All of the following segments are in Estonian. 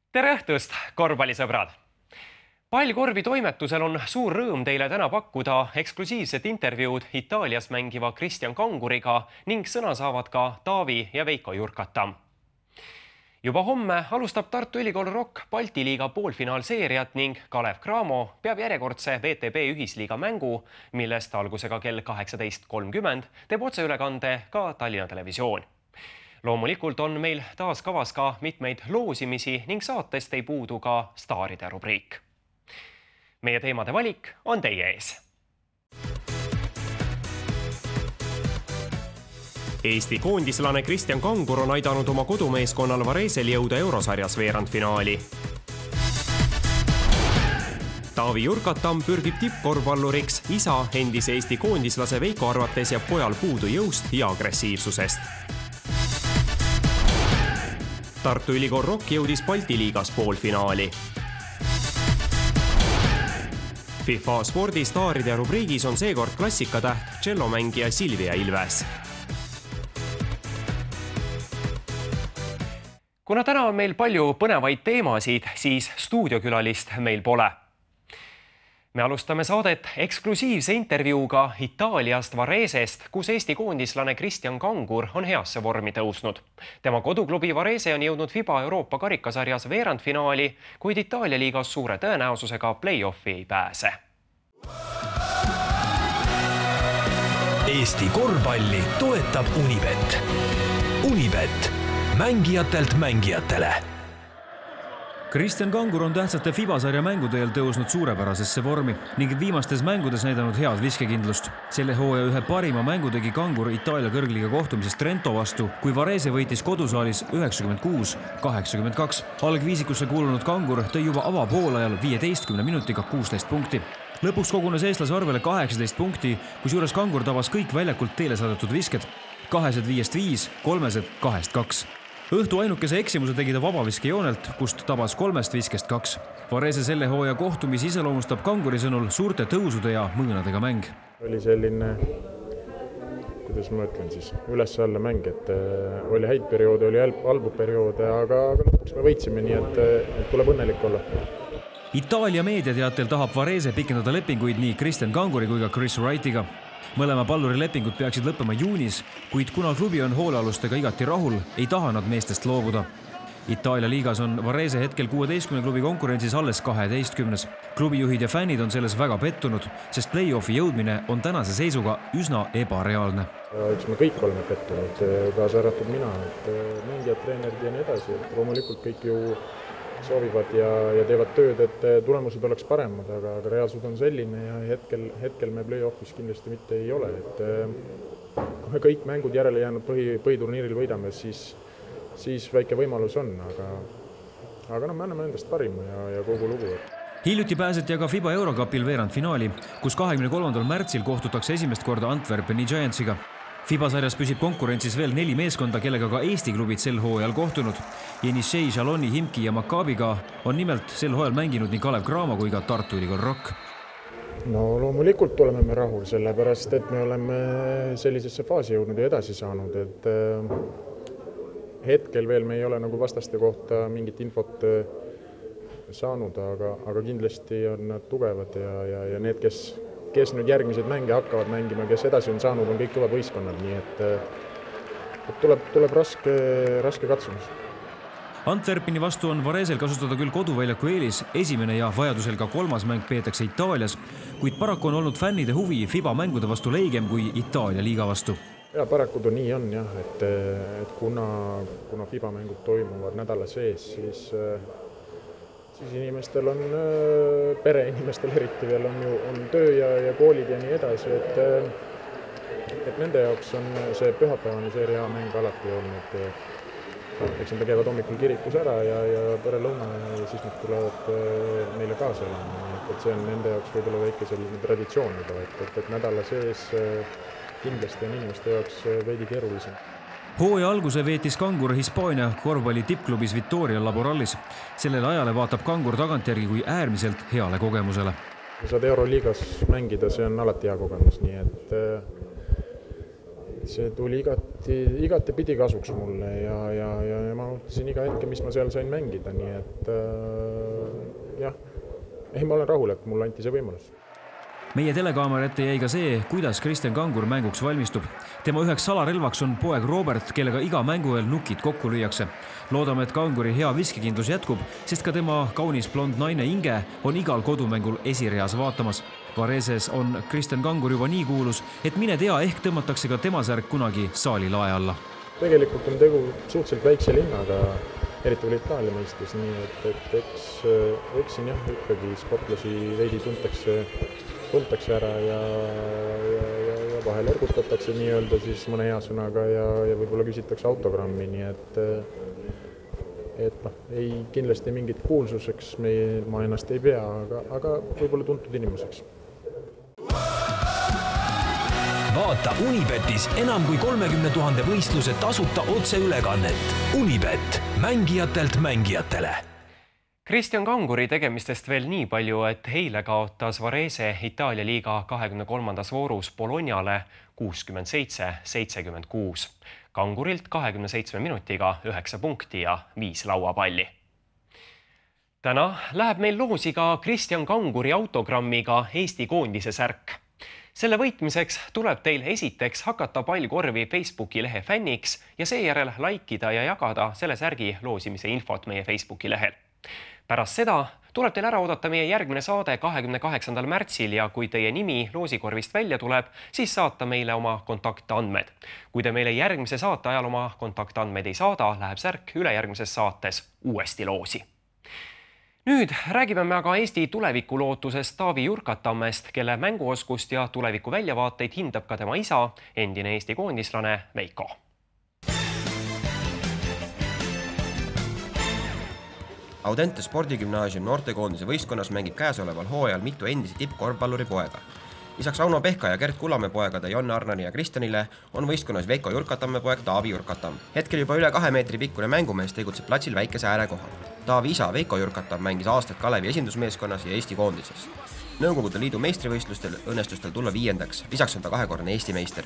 Tere õhtust, korvpallisõbrad! Pallkorvi toimetusel on suur rõõm teile täna pakkuda eksklusiivset intervjuud Itaalias mängiva Christian Kanguriga ning sõna saavad ka Taavi ja Veiko Jurkata. Juba homme alustab Tartu Ülikool Rock Balti liiga poolfinaalseeriat ning Kalev Cramo peab järjekordse VTB ühisliiga mängu, millest algusega kell 18.30 teeb otseülekande ka Tallinna Televisioon. Loomulikult on meil taas kavas ka mitmeid loosimisi ning saatest ei puudu ka staaride rubriik. Meie teemade valik on teie ees. Eesti koondislane Christian Kangur on aidanud oma kodumeeskonnal Varesel jõuda eurosarjas veerandfinaali. Taavi Jurkatam pürgib tippkorvpalluriks, isa endise Eesti koondislase Veiko arvates jääb pojal puudu jõust ja agressiivsusest. Tartu Ülikool Rock jõudis Balti liigas poolfinaali. FIFA spordistaaride rubriigis on seekord klassikatäht tšellomängija Silvia Ilves. Kuna täna on meil palju põnevaid teemasid, siis stuudiokülalist meil pole. Me alustame saadet eksklusiivse intervjuuga Itaaliast Varesest, kus Eesti koondislane Christian Kangur on heasse vormi tõusnud. Tema koduklubi Varese on jõudnud FIBA Euroopa karikasarjas veerandfinaali, kuid Itaalia liigas suure tõenäosusega play-offi ei pääse. Eesti korvpalli toetab Unibet. Unibet, mängijatelt mängijatele. Christian Kangur on tähtsate FIBA-sarja mängudeel tõusnud suurepärasesse vormi ning viimastes mängudes näidanud head viskekindlust. Selle hooaja ühe parima mängu tegi Kangur Itaalia kõrgliiga kohtumises Trento vastu, kui Varese võitis kodusaalis 96-82. Algviisikusse kuulunud Kangur tõi juba avapoolajal 15 minutiga 16 punkti. Lõpuks kogunes eestlase arvele 18 punkti, kusjuures Kangur tabas kõik väljakult teele saadetud visked. 2-5, 3-2. Õhtu ainukese eksimuse tegi ta vabaviske joonelt, kust tabas 3 viskest 2. Varese selle hooaja kohtumis iseloomustab Kanguri sõnul suurte tõusude ja mõõnadega mäng. Oli selline, kuidas ma ütlen siis, üles-alla mäng, et oli häid perioode, oli halbu perioode, aga lõpuks me võitsime, nii et tuleb õnnelik olla. Itaalia meediateatel tahab Varese pikendada lepinguid nii Christian Kanguri kui ka Chris Wrightiga. Mõlema palluri lepingud peaksid lõppema juunis, kuid kuna klubi on hoolealustega igati rahul, ei taha nad meestest loobuda. Itaalia liigas on Varese hetkel 16 klubi konkurentsis alles 12. Klubijuhid ja fännid on selles väga pettunud, sest play-offi jõudmine on tänase seisuga üsna ebareaalne. Eks me kõik oleme pettunud, kaasa arvatud mina, et mängijad, treenerid ja nii edasi, et loomulikult kõik ju soovivad ja teevad tööd, et tulemused oleks paremad, aga reaalsus on selline ja hetkel me play-offis kindlasti mitte ei ole. Et kui me kõik mängud järele jäänud põhiturniiril võidame, siis väike võimalus on, aga me anname endast parima ja kogu lugu. Hiljuti pääseti aga FIBA Eurocupil veerandfinaali, kus 23. märtsil kohtutakse esimest korda Antwerpeni Giantsiga. FIBA-sarjas püsib konkurentsis veel 4 meeskonda, kellega ka Eesti klubid sel hooajal kohtunud. Jenissei, Jaloni, Himki ja Maccabiga on nimelt sel hooajal mänginud nii Kalev Cramo kui ka Tartu Ülikool Rock. No loomulikult oleme me rahul, sellepärast et me oleme sellisesse faasi jõudnud ja edasi saanud, et hetkel veel me ei ole nagu vastaste kohta mingit infot saanud, aga kindlasti on nad tugevad ja need, kes nüüd järgmised mänge hakkavad mängima, kes edasi on saanud, on kõik tuvad võistkonnad, nii et tuleb raske katsumus. Antwerpeni vastu on Varesel kasutada küll koduväljaku eelis, esimene ja vajadusel ka 3. mäng peetakse Itaalias, kuid paraku on olnud fännide huvi FIBA mängude vastu leigem kui Itaalia liiga vastu. Ja paraku nii on jah, et kuna FIBA mängud toimuvad nädala sees, siis inimestel on, pereinimestel eriti veel on töö ja koolid ja nii edasi, et nende jaoks on see pühapäevane seeria mäng alati olnud. Eks nad käivad hommikul kirikus ära ja pere lõuna ja siis nad tulevad meile kaasa elama. Et see on nende jaoks võib-olla väike selline traditsioon juba, et nädala sees kindlasti on inimeste jaoks veidi keerulisem. Hooaja alguse veetis Kangur Hispaania korvpalli tippklubis Victoria Laborallis. Sellele ajale vaatab Kangur tagantjärgi kui äärmiselt heale kogemusele. Saad Euroliigas mängida, see on alati hea kogemus, nii et see tuli igati pidi kasuks mulle ja ma mõtlesin iga hetke, mis ma seal sain mängida, nii et jah, ma olen rahul, et mulle anti see võimalus. Meie telekaamera ette jäi ka see, kuidas Kristjan Kangur mänguks valmistub. Tema üheks salarelvaks on poeg Robert, kellega iga mängu eel nukid kokku lüüakse. Loodame, et Kanguri hea viskekindlus jätkub, sest ka tema kaunis blond naine Inge on igal kodumängul esireas vaatamas. Vareses on Kristjan Kangur juba nii kuulus, et mine tea, ehk tõmmatakse ka tema särk kunagi saali lae alla. Tegelikult on tegu suhteliselt väikse linnaga, eriti veel Itaalia mõistes, nii et eks siin jah, ikkagi sportlasi veidi tuntakse ära ja vahel ergutatakse nii-öelda siis mõne hea sõnaga ja võib-olla küsitakse autogrammi, nii et ei kindlasti mingit kuulsuseks ma ennast ei pea, aga võib-olla tuntud inimeseks. Vaata Unibetis enam kui 30 000 võistluse tasuta otseülekannet. Unibet, mängijatelt mängijatele. Kristjan Kanguri tegemistest veel nii palju, et eile kaotas Varese Itaalia liiga 23. voorus Bolognale 67-76. Kangurilt 27 minutiga 9 punkti ja 5 lauapalli. Täna läheb meil loosi ka Kristjan Kanguri autogrammiga Eesti koondise särk. Selle võitmiseks tuleb teil esiteks hakata pallkorvi Facebooki lehe fänniks ja seejärel laikida ja jagada selle särgi loosimise infot meie Facebooki lehel. Pärast seda tuleb teil ära oodata meie järgmine saade 28. märtsil ja kui teie nimi loosikorvist välja tuleb, siis saata meile oma kontaktandmed. Kui te meile järgmise saate ajal oma kontaktandmed ei saada, läheb särk ülejärgmises saates uuesti loosi. Nüüd räägime me aga Eesti tulevikulootusest Taavi Jurkatammest, kelle mänguoskust ja tuleviku väljavaateid hindab ka tema isa, endine Eesti koondislane Veiko. Audente spordigümnaasium noortekoondise võistkonnas mängib käesoleval hooajal mitu endisi tippkorvpalluri poega. Lisaks Rauno Pehka ja Gert Kullamäe poegade Jon Arnani ja Kristjanile on võistkonnas Veiko Jurkatamme poeg Taavi Jurkatamm. Hetkel juba üle 2 meetri pikkune mängumees tegutseb platsil väikese ääre kohal. Taavi isa Veiko Jurkatamm mängis aastaid Kalevi esindusmeeskonnas ja Eesti koondises. Nõukogude liidu meistrivõistlustel õnnestus tal tulla 5. Lisaks on ta 2-kordne Eesti meister.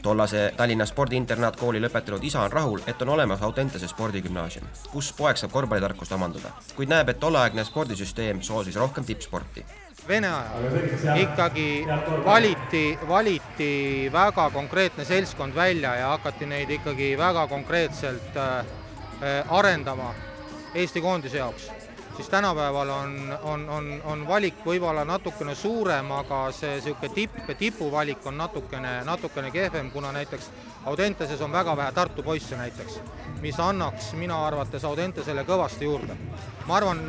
Tollase Tallinna spordiinternaatkooli lõpetanud isa on rahul, et on olemas Audentese spordigümnaasium, kus poeg saab korvpallitarkust omanduda, kuid näeb, et tolleaegne spordisüsteem soosis rohkem tippsporti. Vene ajal ikkagi valiti väga konkreetne seltskond välja ja hakati neid ikkagi väga konkreetselt arendama Eesti koondise jaoks. Siis tänapäeval on valik võib-olla natukene suurem, aga see tipuvalik on natukene kehvem, kuna näiteks Audenteses on väga vähe Tartu poisse näiteks, mis annaks minu arvates Audentesele kõvasti juurde. Ma arvan,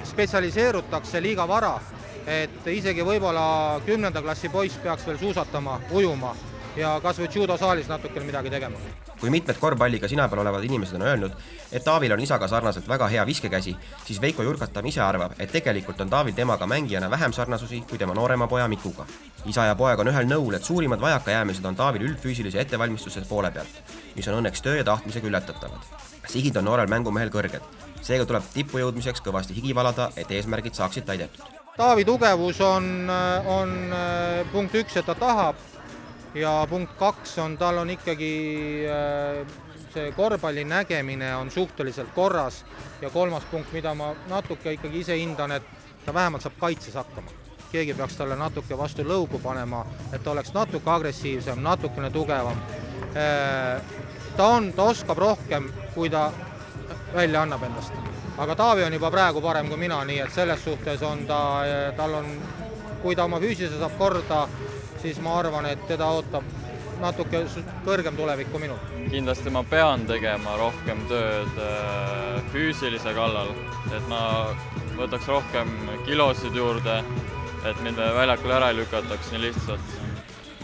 spetsialiseerutakse liiga vara, et isegi võib-olla 10. klassi poiss peaks veel suusatama, ujuma ja kas või judosaalis natukene midagi tegema. Kui mitmed korvpalliga sinapäeval olevad inimesed on öelnud, et Taavil on isaga sarnaselt väga hea viskekäsi, siis Veiko Jurkatamm ise arvab, et tegelikult on Taavil temaga mängijana vähem sarnasusi kui tema noorema poja Mikuga. Isa ja poeg on ühel nõul, et suurimad vajakajäämised on Taavil üldfüüsilise ettevalmistuse poole pealt, mis on õnneks töö ja tahtmisega ületatavad. Sihid on noorel mängumehel kõrged. Seega tuleb tippu jõudmiseks kõvasti higi valada, et eesmärgid saaksid täidetud. Taavi tugevus on punkt 1, et ta tahab. Ja punkt 2 on, tal on ikkagi see korvpalli nägemine on suhteliselt korras ja 3. punkt, mida ma natuke ikkagi ise hindan, et ta vähemalt saab kaitses hakkama. Keegi peaks talle natuke vastu lõugu panema, et ta oleks natuke agressiivsem, natukene tugevam. Ta oskab rohkem, kui ta välja annab endast. Aga Taavi on juba praegu parem kui mina, nii et selles suhtes on tal on, kui ta oma füüsise saab korda, siis ma arvan, et teda ootab natuke kõrgem tulevik kui minul. Kindlasti ma pean tegema rohkem tööd füüsilise kallal, et ma võtaks rohkem kilosid juurde, et mille väljakul ära ei lükataks nii lihtsalt.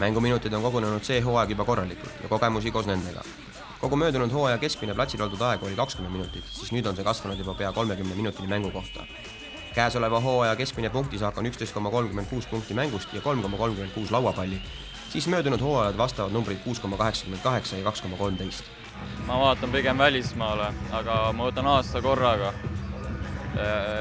Mänguminutid on kogunenud see hooaeg juba korralikult ja kogemusi koos nendega. Kogu möödunud hooaja keskmine platsil oldud aeg oli 20 minutit, siis nüüd on see kasvanud juba pea 30 minutini mängu kohta. Käesoleva hooaja keskmine punktisaak on 11,36 punkti mängust ja 3,36 lauapalli, siis möödunud hooajad vastavad numbrid 6,88 ja 2,13. Ma vaatan pigem välismaale, aga ma võtan aasta korraga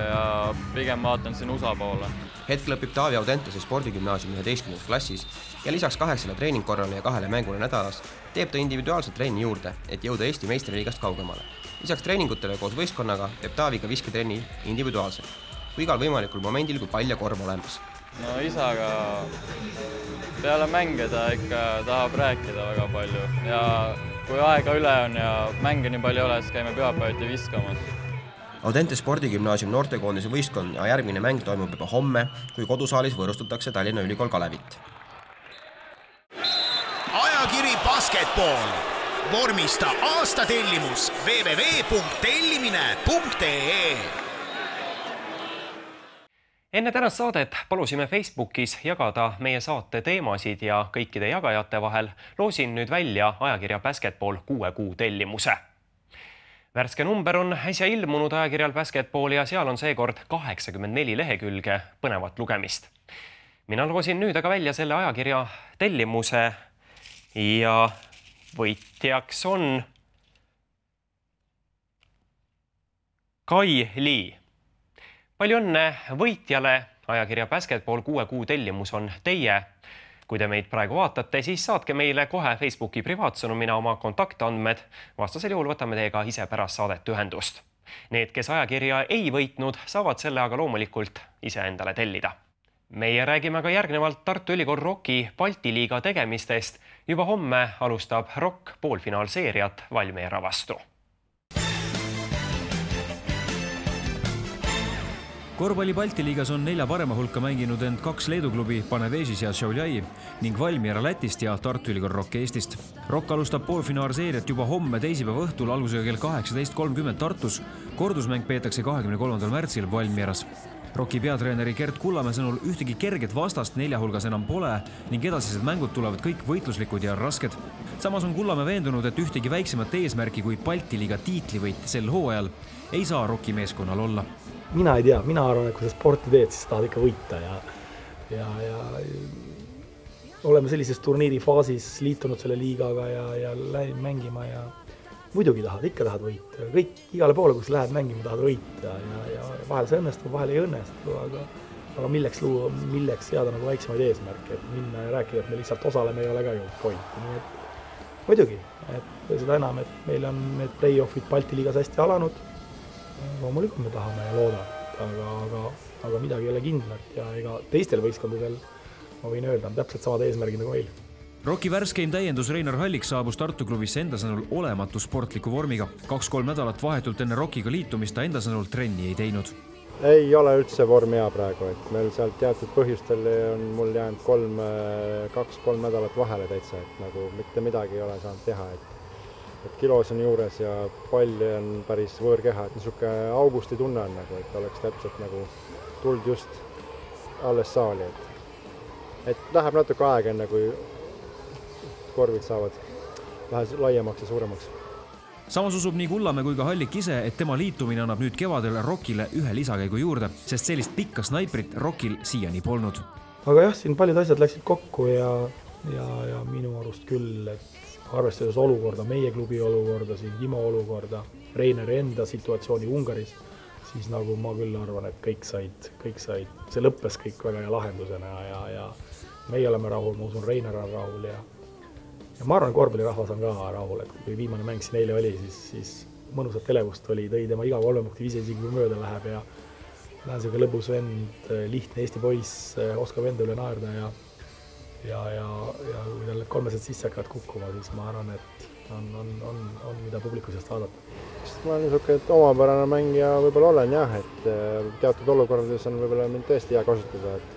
ja pigem vaatan siin USA poole. Hetkel õpib Taavi Audentese spordigümnaasiumi 11. klassis ja lisaks 8 treeningkorrale ja 2 mängule nädalas teeb ta individuaalset trenni juurde, et jõuda Eesti meistriliigast kaugemale. Lisaks treeningutele koos võistkonnaga teeb Taavi ka visketrenni individuaalselt, kui igal võimalikul momendil, kui pall ja korv olemas. No isaga peale mänge ta ikka tahab rääkida väga palju ja kui aega üle on ja mänge nii palju ei ole, siis käime pühapäeviti viskamas. Audente spordigümnaasium noortekoondise võistkond ja järgmine mäng toimub juba homme, kui kodusaalis võõrustatakse Tallinna Ülikool Kalevit. Ajakiri basketball. Vormista aasta tellimus www.tellimine.ee. Enne tänast saadet palusime Facebookis jagada meie saate teemasid ja kõikide jagajate vahel loosin nüüd välja ajakirja Basketball 6 kuu tellimuse. Värske number on äsja ilmunud ajakirjal Basketball ja seal on seekord 84 lehekülge põnevat lugemist. Mina loosin nüüd aga välja selle ajakirja tellimuse ja võitjaks on Kai Li. Palju õnne võitjale, ajakirja Basketball 6 kuu tellimus on teie. Kui te meid praegu vaatate, siis saatke meile kohe Facebooki privaatsõnumina oma kontaktandmed. Vastasel juhul võtame teiega ise pärast saadet ühendust. Need, kes ajakirja ei võitnud, saavad selle aga loomulikult ise endale tellida. Meie räägime ka järgnevalt Tartu Ülikool Rocki Balti liiga tegemistest. Juba homme alustab Rock poolfinaalseeriat Valmiera vastu. Korvpalli Balti liigas on 4 parema hulka mänginud end 2 Leedu klubi Panevežis ja Šiauliai ning Valmiera Lätist ja Tartu Ülikool Rock Eestist. Rock alustab poolfinaalseeriat juba homme teisipäeva õhtul algusega kell 18.30 Tartus. Kordusmäng peetakse 23. märtsil Valmieras. Rocki peatreeneri Gert Kullamäe sõnul ühtegi kerget vastast 4 hulgas enam pole ning edasised mängud tulevad kõik võitluslikud ja rasked. Samas on Kullamäe veendunud, et ühtegi väiksemat eesmärki kui Balti liiga tiitlivõit sel hooajal ei saa Rocki meeskonnal olla. Mina ei tea, mina arvan, et kui sa sporti teed, siis tahad ikka võita ja oleme sellises turniiri faasis liitunud selle liigaga ja mängima ja muidugi ikka tahad võita. Kõik igale poole, kus lähed mängima, tahad võita ja vahel see õnnestub, vahel ei õnnestu, aga milleks seada nagu väiksemaid eesmärke, et minna ja rääkida, et me lihtsalt osaleme ei ole ka ju pointi. Nii et muidugi, et seda enam, et meil on need play-offid Balti liigas hästi alanud. Loomulikult me tahame ja loodame, aga midagi ei ole kindlat ja ega teistel võistkondadel, ma võin öelda, on täpselt samad eesmärgid nagu meil. Rocki värskeim täiendus Reinar Hallik saabus Tartu klubisse enda sõnul olematu sportliku vormiga. 2-3 nädalat vahetult enne Rockiga liitumist ta enda sõnul trenni ei teinud. Ei ole üldse vorm hea praegu, et meil seal teatud põhjustel on mul jäänud 2-3 nädalat vahele täitsa, et nagu mitte midagi ei ole saanud teha, et kilos on juures ja pall on päris võõrkeha, et niisugune augusti tunne on nagu, et oleks täpselt nagu tuld just alles saali, et läheb natuke aega enne, kui korvid saavad vähe laiemaks ja suuremaks. Samas usub nii Kullamäe kui ka Hallik ise, et tema liitumine annab nüüd kevadel Rockile ühe lisakäigu juurde, sest sellist pikka snaiprit Rockil siiani polnud. Aga jah, siin paljud asjad läksid kokku ja minu arust küll, et arvestades olukorda, meie klubi olukorda, siin Timo olukorda, Reineri enda situatsiooni Ungaris, siis nagu ma küll arvan, et kõik said, see lõppes kõik väga hea lahendusena ja meie oleme rahul, ma usun, Reiner on rahul ja ma arvan, korvpallirahvas on ka rahul, et kui viimane mäng siin eile oli, siis mõnusat elevust oli, tõi tema iga 3 punkti viise isegi kui mööda läheb ja lähen sellega lõbus vend, lihtne Eesti poiss, oskab enda üle naerda ja kui tal 3 sisse hakkavad kukkuma, siis ma arvan, et on mida publiku seast vaadata. Ma olen niisugune, et omapärane mängija võib-olla olen jah, et teatud olukordades on võib-olla mind tõesti hea kasutada, et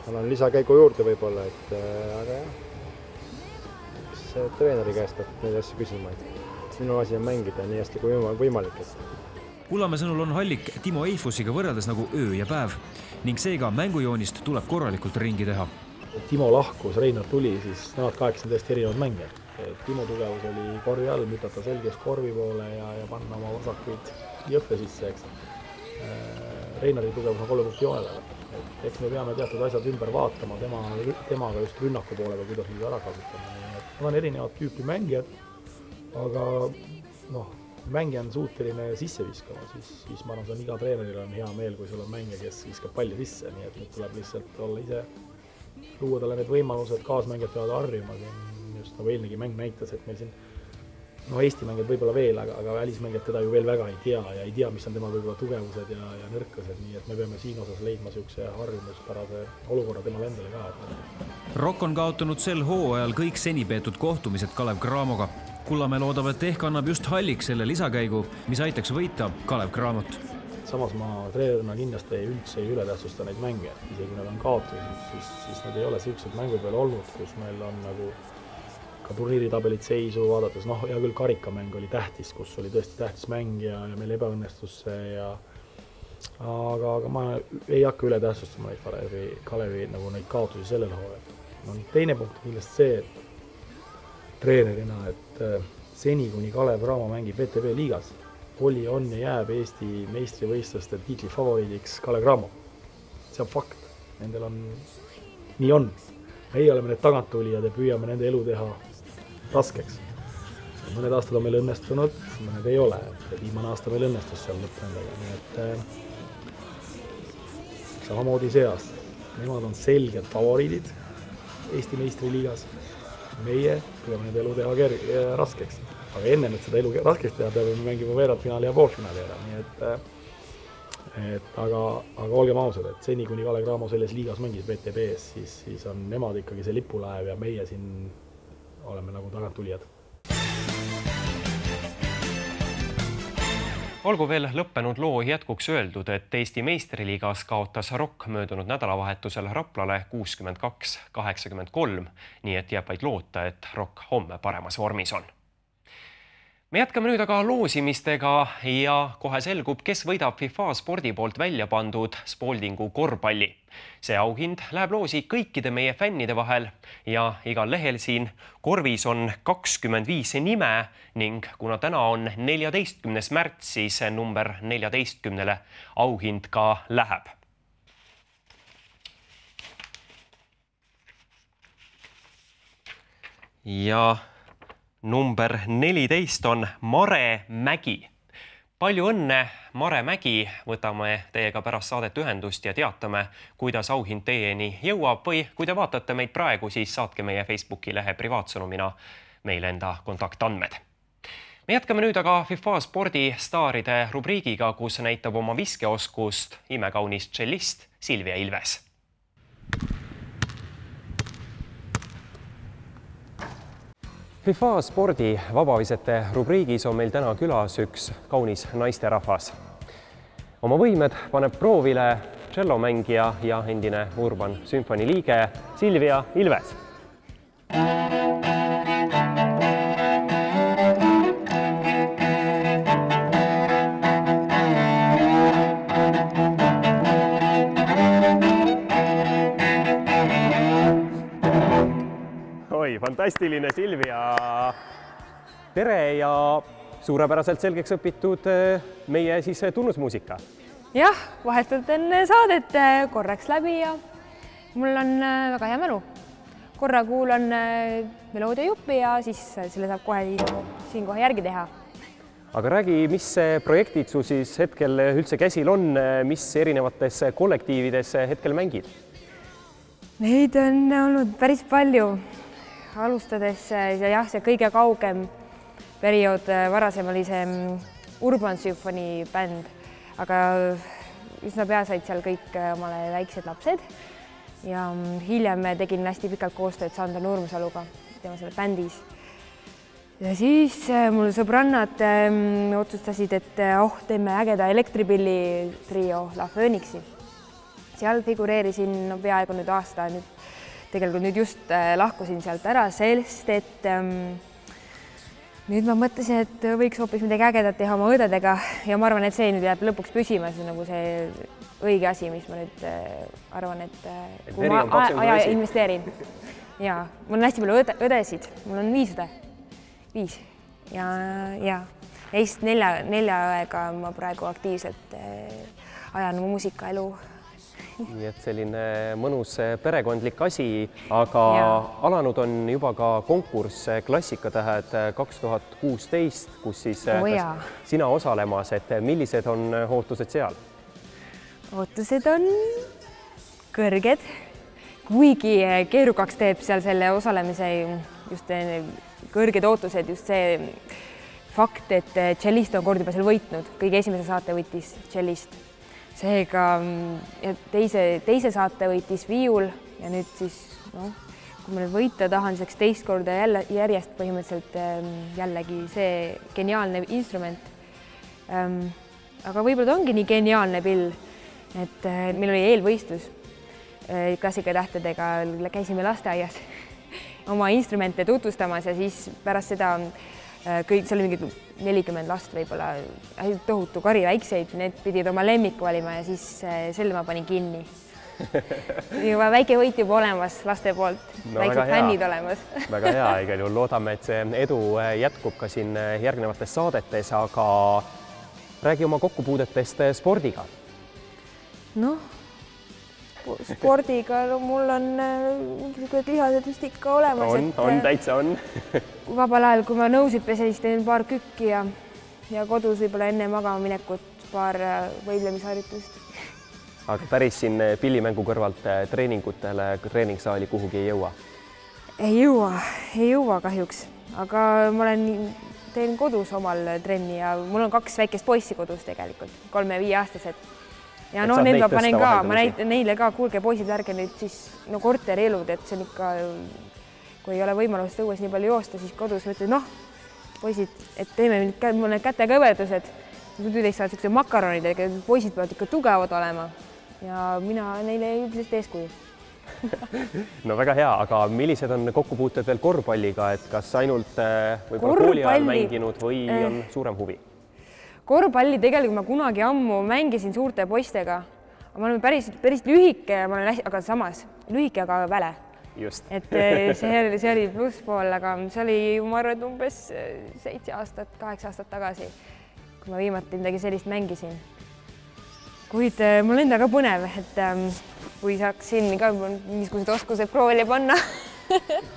annan lisakäigu juurde võib-olla, aga jah, treeneri käest neid asju küsima, et minu asi on mängida nii hästi kui võimalik. Kullamäe sõnul on Hallik Timo Eifusiga võrreldes nagu öö ja päev ning seega mängujoonist tuleb korralikult ringi teha. Timo lahkus, Reinar tuli, siis nemad 8 tõesti erinevad mängijad. Timo tugevus oli korvi all, mütata selges korvi poole ja panna oma vasakuid jõhve sisse, eks. Reinari tugevus on 3 punkti joonele. Eks me peame teatud asjad ümber vaatama temaga just rünnaku poolega, kuidas nüüd ära kasutama. Need on erinevad tüüpi mängijad, aga mängija on suuteline sisse viskama, siis ma arvan, see on iga treeneril on hea meel, kui sul on mängija, kes viskab palli sisse, nii et nüüd tuleb lihtsalt olla ise, luua talle need võimalused, kaasmängijad peavad harjuma, just nagu eelnegi mäng näitas, et meil siin Eesti mängijad võib-olla veel, aga välismängijad teda ju veel väga ei tea, mis on tema võib-olla tugevused ja nõrkused, nii et me peame siin osas leidma niisuguse harjumuspärase olukorra temale endale ka. Rock on kaotanud sel hooajal kõik seni peetud kohtumised Kalev Cramoga. Kullamäe loodab, et ehk annab just Halliks selle lisakäigu, mis aitaks võita Kalev Cramot. Samas ma treenerina kindlasti üldse ei ületähtsusta neid mänge, isegi nad on kaotused, siis need ei ole sellised mängu peal olnud, kus meil on nagu ka turniiritabelit seisu vaadates, ja küll karikamäng oli tähtis, kus oli tõesti tähtis mäng ja meil ebaõnnestus see aga ma ei hakka üle tähtsustama neid Kalevi nagu neid kaotusi sellel hooajal. Teine punkt on kindlasti see, et treenerina, et seni kuni Kalev Cramo mängib VTB liigas, oli, on ja jääb Eesti meistrivõistluste tiitli favoriidiks Kalev Cramo. See on fakt. Nendel on, nii on. Meie oleme need taganttulijad ja püüame nende elu teha raskeks. Mõned aastad on meil õnnestunud, mõned ei ole. Viimane aasta meil õnnestus seal lõppnendega. Nii et samamoodi see aasta. Nemad on selged favoriidid Eesti meistriliigas. Meie püüame nende elu teha raskeks. Aga enne, et seda elu raskeks teha, peame mängima veerandfinaali ja poolfinaali ära. Nii aga olgem ausad, et seni kuni Kalev Cramo selles liigas mängis VTB-s, siis on nemad ikkagi see lipulaev ja meie siin oleme nagu taganttulijad. Olgu veel lõppenud loo jätkuks öeldud, et Eesti meistriliigas kaotas Rock möödunud nädalavahetusel Raplale 62-83, nii et jääb vaid loota, et Rock homme paremas vormis on. Me jätkame nüüd aga loosimistega ja kohe selgub, kes võidab FIFA spordi poolt välja pandud Spaldingu korvpalli. See auhind läheb loosi kõikide meie fännide vahel ja igal lehel siin korvis on 25 nime ning kuna täna on 14. märts, siis number 14 auhind ka läheb. Ja number 14 on Mare Mägi. Palju õnne, Mare Mägi, võtame teiega pärast saadet ühendust ja teatame, kuidas auhind teieni jõuab või kui te vaatate meid praegu, siis saatke meie Facebooki lehe privaatsõnumina meile enda kontaktandmed. Me jätkame nüüd aga FIFA spordistaaride rubriigiga, kus näitab oma viskeoskust imekaunis tšellist Silvia Ilves. FIFA spordi vabavisete rubriigis on meil täna külas üks kaunis naisterahvas. Oma võimed paneb proovile tšellomängija ja endine Urban Sümfoni liige Silvia Ilves. Fantastiline, Silvia. Tere ja suurepäraselt selgeks õpitud meie siis tunnusmuusika. Jah, vahetult enne saadet korraks läbi ja mul on väga hea mälu. Korra kuulan meloodia juppi ja siis selle saab siin kohe järgi teha. Aga räägi, mis projektid su siis hetkel üldse käsil on, mis erinevates kollektiivides hetkel mängid? Neid on olnud päris palju. Alustades jah, see kõige kaugem periood varasem oli see Urban Symphony bänd, aga üsna pea said seal kõik omale väiksed lapsed ja hiljem tegin hästi pikalt koostööd Sander Nurmsaluga tema selle bändis. Ja siis mul sõbrannad otsustasid, et teeme ägeda elektripilli trio La Phoenixi. Seal figureerisin peaaegu nüüd aasta, tegelikult nüüd just lahkusin sealt ära, sest et nüüd ma mõtlesin, et võiks hoopis midagi ägedat teha oma õdedega ja ma arvan, et see nüüd jääb lõpuks püsima, see on nagu see õige asi, mis ma nüüd arvan, et kui ma aja investeerin. Ja, mul on hästi palju õdesid, mul on 5 õde. 5. Ja neist 4 õega ma praegu aktiivselt ajan muusikaelu. nii et selline mõnus perekondlik asi, aga alanud on juba ka konkurss Klassikatähed 2016, kus siis sina osalemas, et millised on ootused seal? Ootused on kõrged, kuigi keerukaks teeb seal selle osalemise just kõrged ootused, just see fakt, et tšellist on kord juba seal võitnud, kõige esimese saate võitis tšellist. Seega teise saate võitis viiul ja nüüd siis, kui ma nüüd võita tahan, siis teist korda järjest põhimõtteliselt jällegi see geniaalne instrument. Aga võib-olla ta ongi nii geniaalne pill, et meil oli eelvõistlus Klassikatähtedega, käisime lasteaias oma instrumente tutvustamas ja siis pärast seda kõik, see oli mingi 40 last võib-olla, tohutu kari väikseid, need pidid oma lemmiku valima ja siis selle ma panin kinni. Juba väike võit juba olemas laste poolt, väiksed fännid olemas. Väga hea, igal juhul loodame, et see edu jätkub ka siin järgnevates saadetes, aga räägi oma kokkupuudetest spordiga. Spordiga mul on mingisugused lihased vist ikka olemas. On, täitsa on. Vabal ajal, kui ma nõusipes teen paar kükki ja kodus võib-olla enne magama minekut paar võiblemisharjutust. Aga päris siin pillimängu kõrvalt treeningutele, treeningsaali kuhugi ei jõua? Ei jõua kahjuks, aga ma teen kodus omal trenni ja mul on 2 väikest poissi kodus tegelikult, 3- ja 5-aastased. Ja need ma panen ka, ma näitan neile ka, kuulge poisid, ärge nüüd siis korterielud, et see on ikka, kui ei ole võimalust õues nii palju joosta, siis kodus mõtled, poisid, et teeme need kätekõverdused, muidu teist saavad sellised makaronid, poisid peavad ikka tugevad olema ja mina neile üldiselt eeskuju. No väga hea, aga millised on kokkupuuted veel korvpalliga, et kas ainult võib-olla kooli ajal mänginud või on suurem huvi? Korvpalli tegelikult ma kunagi ammu mängisin suurte poistega. Ma olen päris lühike, aga samas lühike, aga väle. Just. Et see oli plusspool, aga see oli, ma arvan, umbes 7 aastat, 8 aastat tagasi, kui ma viimati midagi sellist mängisin. Kuid mul enda ka põnev, et kui saaks siin ka niisugused oskused proovile panna.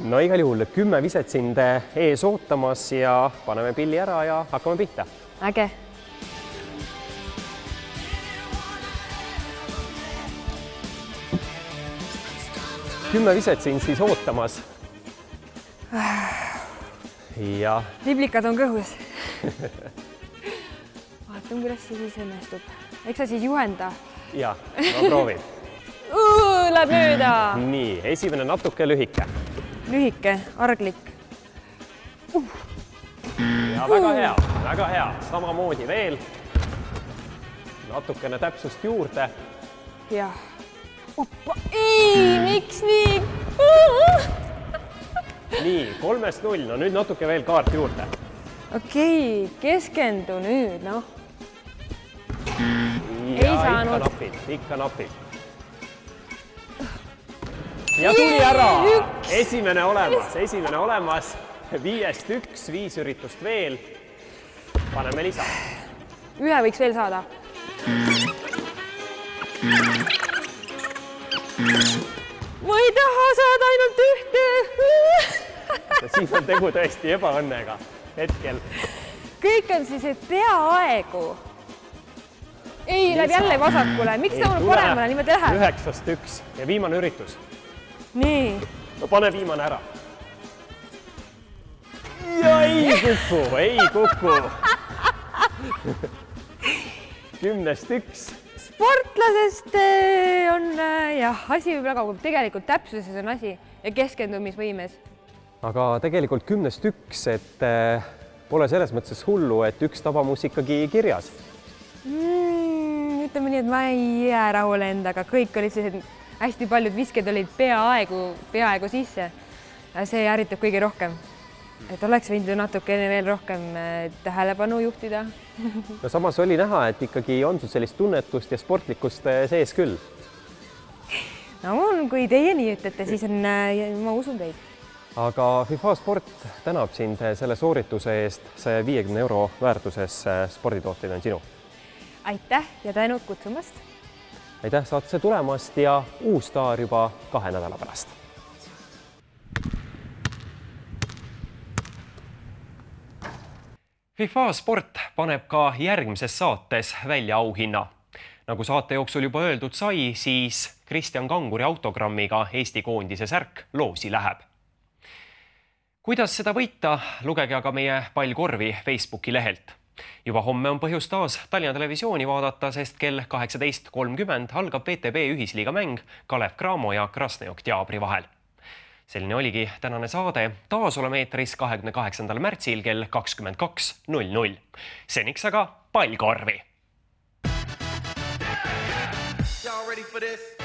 No igal juhul 10 viset sind ees ootamas ja paneme pilli ära ja hakkame pihta. Äge. Kümme viset sind siis ootamas. Ja... Liblikad on kõhus. Vaatan, kuidas see siis õnnestub. Eks sa siis juhenda? Ja, ma proovin. Läheb mööda. Nii, esimene natuke lühike. Lühike, arglik. Ja väga hea. Samamoodi veel. Natukene täpsust juurde. Jah. Miks nii? Nii, 3-0. No nüüd natuke veel kaart juurde. Okei, keskendu nüüd, Ei saanud. Ikka napib. Ja tuli ära. Esimene olemas. 5-1, 5 üritust veel. Paneme lisa. Ühe võiks veel saada. Ma ei taha saada ainult ühte. Siin on tegu tõesti ebaõnnega hetkel. Kõik on siis, et peaaegu. Ei, läheb jälle vasakule. Miks ta on paremale niimoodi läheb? 9-1 ja viimane üritus. Nii. No pane viimane ära. Ja ei kuku. 10-1. Sportlasest on asi võib väga, tegelikult täpsuses on asi ja keskendumisvõimes. Aga tegelikult 10-1, et pole selles mõttes hullu, et üks tabamus ikkagi kirjas. Ütleme nii, et ma ei jää rahule endaga. Kõik olid sellised hästi paljud visked olid peaaegu sisse. See ärritab kõige rohkem. Et oleks võinud natukene veel rohkem tähelepanu juhtida. No samas oli näha, et ikkagi on sul sellist tunnetust ja sportlikkust sees küll. No kui teie nii ütlete, siis ma usun teid. Aga FIFA Sport tänab sind selle soorituse eest. 150 € väärtuses sporditooteid on sinu. Aitäh ja tänud kutsumast. aitäh saatesse tulemast ja uus staar juba 2 nädala pärast. FIFA Sport paneb ka järgmises saates välja auhinna. Nagu saate jooksul juba öeldud sai, siis Kristjan Kanguri autogrammiga Eesti koondise särk loosi läheb. Kuidas seda võita, lugege aga meie pallkorvi Facebooki lehelt. Juba homme on põhjus taas Tallinna Televisiooni vaadata, sest kell 18.30 algab VTB ühisliiga mäng Kalev Cramo ja Krasnojok Teabri vahel. Selline oligi tänane saade. Taas oleme eetris 28. märtsil kell 22.00. Seniks aga pallkorvi! Y'all ready for this?